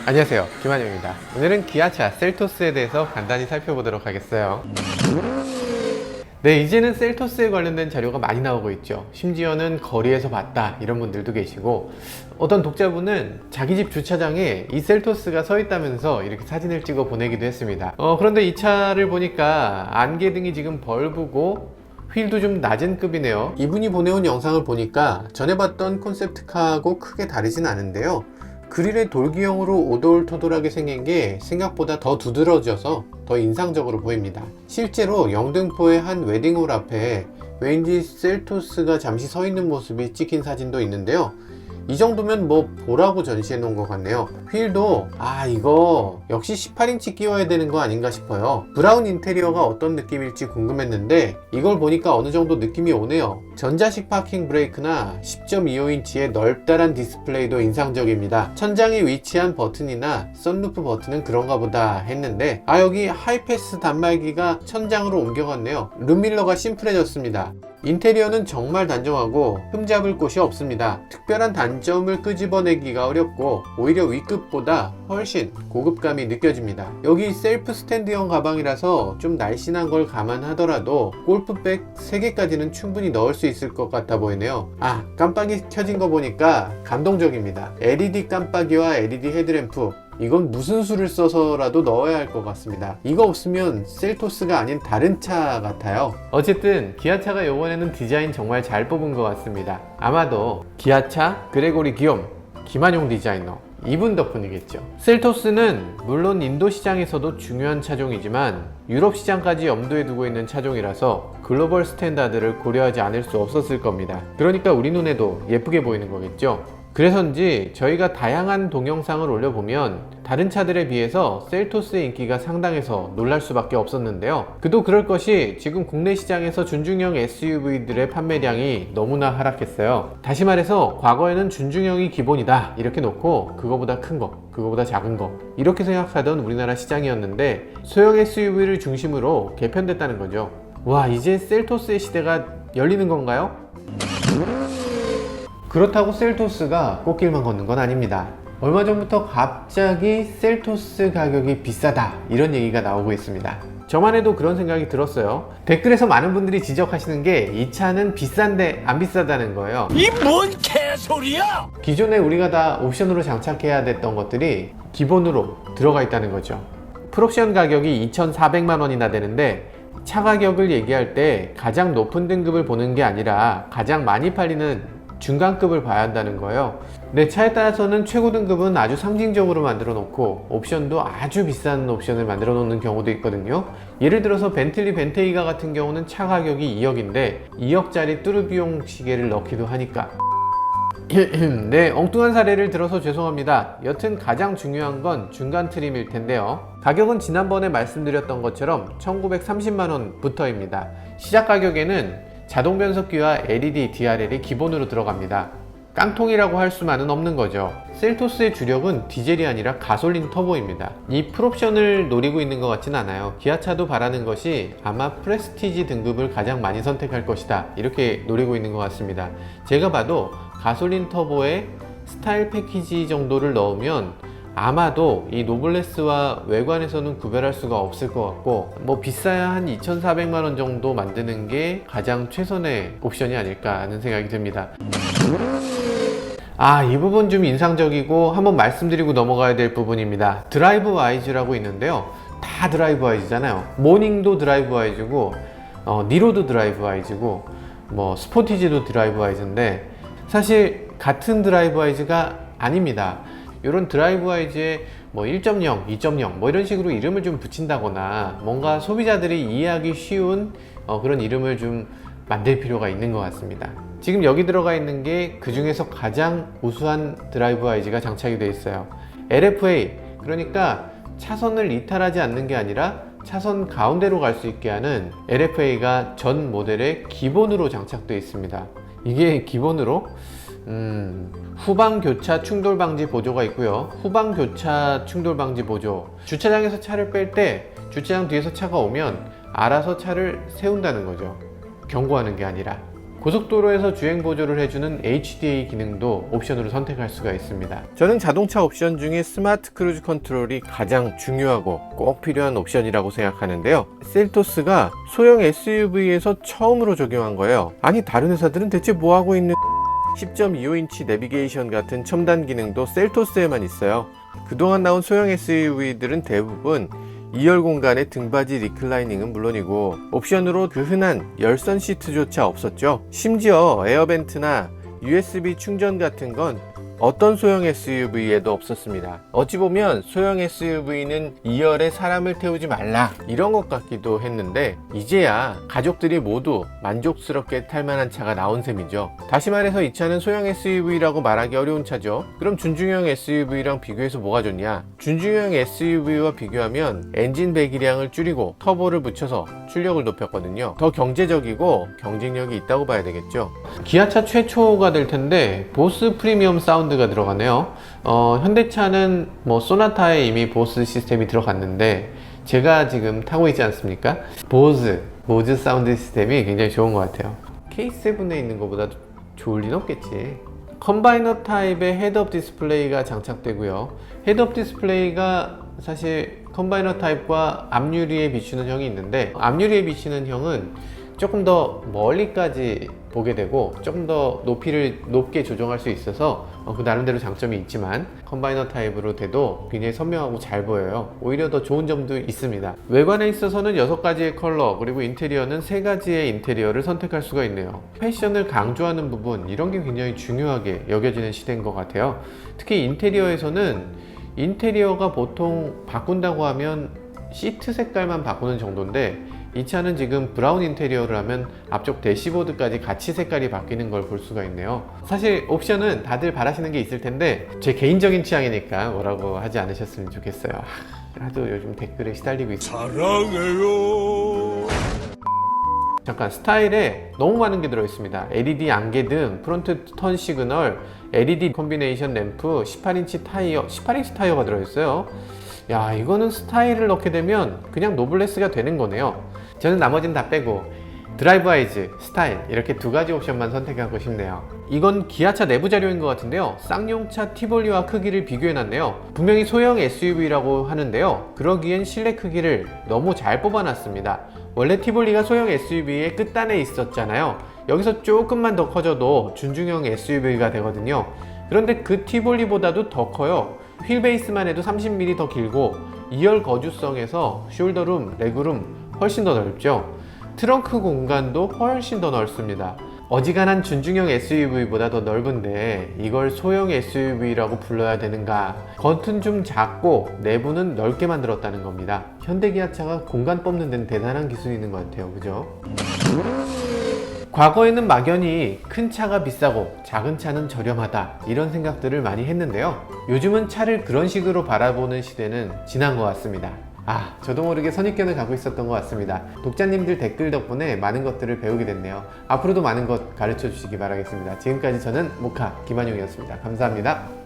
안녕하세요, 김한영입니다. 오늘은 기아차 셀토스에 대해서 간단히 살펴보도록 하겠어요. 네, 이제는 셀토스에 관련된 자료가 많이 나오고 있죠. 심지어는 거리에서 봤다 이런 분들도 계시고, 어떤 독자분은 자기 집 주차장에 이 셀토스가 서 있다면서 이렇게 사진을 찍어 보내기도 했습니다. 그런데 이 차를 보니까 안개등이 지금 벌브고 휠도 좀 낮은 급이네요. 이분이 보내온 영상을 보니까 전에 봤던 콘셉트카하고 크게 다르진 않은데요, 그릴의 돌기형으로 오돌토돌하게 생긴 게 생각보다 더 두드러져서 더 인상적으로 보입니다. 실제로 영등포의 한 웨딩홀 앞에 왠지 셀토스가 잠시 서 있는 모습이 찍힌 사진도 있는데요, 이 정도면 뭐 보라고 전시해 놓은 것 같네요. 휠도 이거 역시 18인치 끼워야 되는 거 아닌가 싶어요. 브라운 인테리어가 어떤 느낌일지 궁금했는데 이걸 보니까 어느 정도 느낌이 오네요. 전자식 파킹 브레이크나 10.25인치의 넓다란 디스플레이도 인상적입니다. 천장에 위치한 버튼이나 썬루프 버튼은 그런가 보다 했는데 여기 하이패스 단말기가 천장으로 옮겨갔네요. 룸밀러가 심플해졌습니다. 인테리어는 정말 단정하고 흠잡을 곳이 없습니다. 특별한 단점을 끄집어내기가 어렵고 오히려 위급보다 훨씬 고급감이 느껴집니다. 여기 셀프 스탠드형 가방이라서 좀 날씬한 걸 감안하더라도 골프백 3개까지는 충분히 넣을 수 있을 것 같아 보이네요. 깜빡이 켜진 거 보니까 감동적입니다. LED 깜빡이와 LED 헤드램프, 이건 무슨 수를 써서라도 넣어야 할 것 같습니다. 이거 없으면 셀토스가 아닌 다른 차 같아요. 어쨌든 기아차가 이번에는 디자인 정말 잘 뽑은 것 같습니다. 아마도 기아차 그레고리 기욤, 김한용 디자이너, 이분 덕분이겠죠. 셀토스는 물론 인도 시장에서도 중요한 차종이지만 유럽 시장까지 염두에 두고 있는 차종이라서 글로벌 스탠다드를 고려하지 않을 수 없었을 겁니다. 그러니까 우리 눈에도 예쁘게 보이는 거겠죠. 그래서인지 저희가 다양한 동영상을 올려보면 다른 차들에 비해서 셀토스의 인기가 상당해서 놀랄 수밖에 없었는데요, 그도 그럴 것이 지금 국내 시장에서 준중형 SUV들의 판매량이 너무나 하락했어요. 다시 말해서 과거에는 준중형이 기본이다 이렇게 놓고 그거보다 큰 거, 그거보다 작은 거 이렇게 생각하던 우리나라 시장이었는데 소형 SUV를 중심으로 개편됐다는 거죠. 이제 셀토스의 시대가 열리는 건가요? 그렇다고 셀토스가 꽃길만 걷는 건 아닙니다. 얼마 전부터 갑자기 셀토스 가격이 비싸다 이런 얘기가 나오고 있습니다. 저만 해도 그런 생각이 들었어요. 댓글에서 많은 분들이 지적하시는 게 이 차는 비싼데 안 비싸다는 거예요. 이 뭔 개소리야! 기존에 우리가 다 옵션으로 장착해야 됐던 것들이 기본으로 들어가 있다는 거죠. 풀옵션 가격이 2,400만 원이나 되는데 차 가격을 얘기할 때 가장 높은 등급을 보는 게 아니라 가장 많이 팔리는 중간급을 봐야 한다는 거예요. 내 차에 따라서는 최고 등급은 아주 상징적으로 만들어 놓고 옵션도 아주 비싼 옵션을 만들어 놓는 경우도 있거든요. 예를 들어서 벤틀리 벤테이가 같은 경우는 차 가격이 2억인데 2억짜리 뚜르비용 시계를 넣기도 하니까 네, 엉뚱한 사례를 들어서 죄송합니다. 여튼 가장 중요한 건 중간 트림일 텐데요, 가격은 지난번에 말씀드렸던 것처럼 1930만원부터입니다. 시작 가격에는 자동 변속기와 LED DRL이 기본으로 들어갑니다. 깡통이라고 할 수만은 없는 거죠. 셀토스의 주력은 디젤이 아니라 가솔린 터보입니다. 이 풀옵션을 노리고 있는 것 같진 않아요. 기아차도 바라는 것이 아마 프레스티지 등급을 가장 많이 선택할 것이다 이렇게 노리고 있는 것 같습니다. 제가 봐도 가솔린 터보에 스타일 패키지 정도를 넣으면 아마도 이 노블레스와 외관에서는 구별할 수가 없을 것 같고, 비싸야 한 2,400만 원 정도 만드는 게 가장 최선의 옵션이 아닐까 하는 생각이 듭니다. 이 부분 좀 인상적이고 한번 말씀드리고 넘어가야 될 부분입니다. 드라이브 와이즈라고 있는데요, 다 드라이브 와이즈잖아요. 모닝도 드라이브 와이즈고 니로도 드라이브 와이즈고 스포티지도 드라이브 와이즈인데 사실 같은 드라이브 와이즈가 아닙니다. 이런 드라이브 와이즈에 1.0, 2.0 이런 식으로 이름을 좀 붙인다거나 뭔가 소비자들이 이해하기 쉬운 그런 이름을 좀 만들 필요가 있는 것 같습니다. 지금 여기 들어가 있는 게 그 중에서 가장 우수한 드라이브 와이즈가 장착이 되어 있어요. LFA, 그러니까 차선을 이탈하지 않는 게 아니라 차선 가운데로 갈 수 있게 하는 LFA가 전 모델에 기본으로 장착되어 있습니다. 이게 기본으로 후방 교차 충돌 방지 보조가 있고요. 후방 교차 충돌 방지 보조, 주차장에서 차를 뺄 때 주차장 뒤에서 차가 오면 알아서 차를 세운다는 거죠. 경고하는 게 아니라. 고속도로에서 주행 보조를 해주는 HDA 기능도 옵션으로 선택할 수가 있습니다. 저는 자동차 옵션 중에 스마트 크루즈 컨트롤이 가장 중요하고 꼭 필요한 옵션이라고 생각하는데요. 셀토스가 소형 SUV에서 처음으로 적용한 거예요. 아니 다른 회사들은 대체 뭐 하고 있는 10.25인치 내비게이션 같은 첨단 기능도 셀토스에만 있어요. 그동안 나온 소형 SUV들은 대부분 2열 공간의 등받이 리클라이닝은 물론이고 옵션으로 그 흔한 열선 시트조차 없었죠. 심지어 에어벤트나 USB 충전 같은 건 어떤 소형 SUV에도 없었습니다. 어찌 보면 소형 SUV는 2열에 사람을 태우지 말라 이런 것 같기도 했는데 이제야 가족들이 모두 만족스럽게 탈 만한 차가 나온 셈이죠. 다시 말해서 이 차는 소형 SUV라고 말하기 어려운 차죠. 그럼 준중형 SUV랑 비교해서 뭐가 좋냐? 준중형 SUV와 비교하면 엔진 배기량을 줄이고 터보를 붙여서 출력을 높였거든요. 더 경제적이고 경쟁력이 있다고 봐야 되겠죠. 기아차 최초가 될 텐데 보스 프리미엄 사운드가 들어가네요. 현대차는 뭐 소나타에 이미 보스 시스템이 들어갔는데 제가 지금 타고 있지 않습니까? 보즈 사운드 시스템이 굉장히 좋은 것 같아요. K7에 있는 것보다도 좋을 리는 없겠지. 컴바이너 타입의 헤드업 디스플레이가 장착되고요. 헤드업 디스플레이가 사실 컴바이너 타입과 앞유리에 비추는 형이 있는데 앞유리에 비추는 형은 조금 더 멀리까지 보게 되고 조금 더 높이를 높게 조정할 수 있어서 그 나름대로 장점이 있지만 컴바이너 타입으로 돼도 굉장히 선명하고 잘 보여요. 오히려 더 좋은 점도 있습니다. 외관에 있어서는 6가지의 컬러 그리고 인테리어는 3가지의 인테리어를 선택할 수가 있네요. 패션을 강조하는 부분 이런 게 굉장히 중요하게 여겨지는 시대인 것 같아요. 특히 인테리어에서는 인테리어가 보통 바꾼다고 하면 시트 색깔만 바꾸는 정도인데 이 차는 지금 브라운 인테리어를 하면 앞쪽 대시보드까지 같이 색깔이 바뀌는 걸 볼 수가 있네요. 사실 옵션은 다들 바라시는 게 있을 텐데 제 개인적인 취향이니까 뭐라고 하지 않으셨으면 좋겠어요. 하도 요즘 댓글에 시달리고 있어요. 사랑해요. 잠깐 스타일에 너무 많은 게 들어있습니다. LED 안개등, 프론트 턴 시그널, LED 콤비네이션 램프, 18인치 타이어, 18인치 타이어가 들어있어요. 야, 이거는 스타일을 넣게 되면 그냥 노블레스가 되는 거네요. 저는 나머지는 다 빼고 드라이브 아이즈, 스타일 이렇게 2가지 옵션만 선택하고 싶네요. 이건 기아차 내부 자료인 것 같은데요. 쌍용차 티볼리와 크기를 비교해놨네요. 분명히 소형 SUV라고 하는데요. 그러기엔 실내 크기를 너무 잘 뽑아놨습니다. 원래 티볼리가 소형 SUV의 끝단에 있었잖아요. 여기서 조금만 더 커져도 준중형 SUV가 되거든요. 그런데 그 티볼리보다도 더 커요. 휠 베이스만 해도 30mm 더 길고 2열 거주성에서 숄더룸, 레그룸 훨씬 더 넓죠. 트렁크 공간도 훨씬 더 넓습니다. 어지간한 준중형 SUV보다 더 넓은데 이걸 소형 SUV라고 불러야 되는가? 겉은 좀 작고 내부는 넓게 만들었다는 겁니다. 현대기아차가 공간 뽑는 데는 대단한 기술이 있는 것 같아요. 그죠? 과거에는 막연히 큰 차가 비싸고 작은 차는 저렴하다 이런 생각들을 많이 했는데요. 요즘은 차를 그런 식으로 바라보는 시대는 지난 것 같습니다. 저도 모르게 선입견을 갖고 있었던 것 같습니다. 독자님들 댓글 덕분에 많은 것들을 배우게 됐네요. 앞으로도 많은 것 가르쳐 주시기 바라겠습니다. 지금까지 저는 모카 김한용이었습니다. 감사합니다.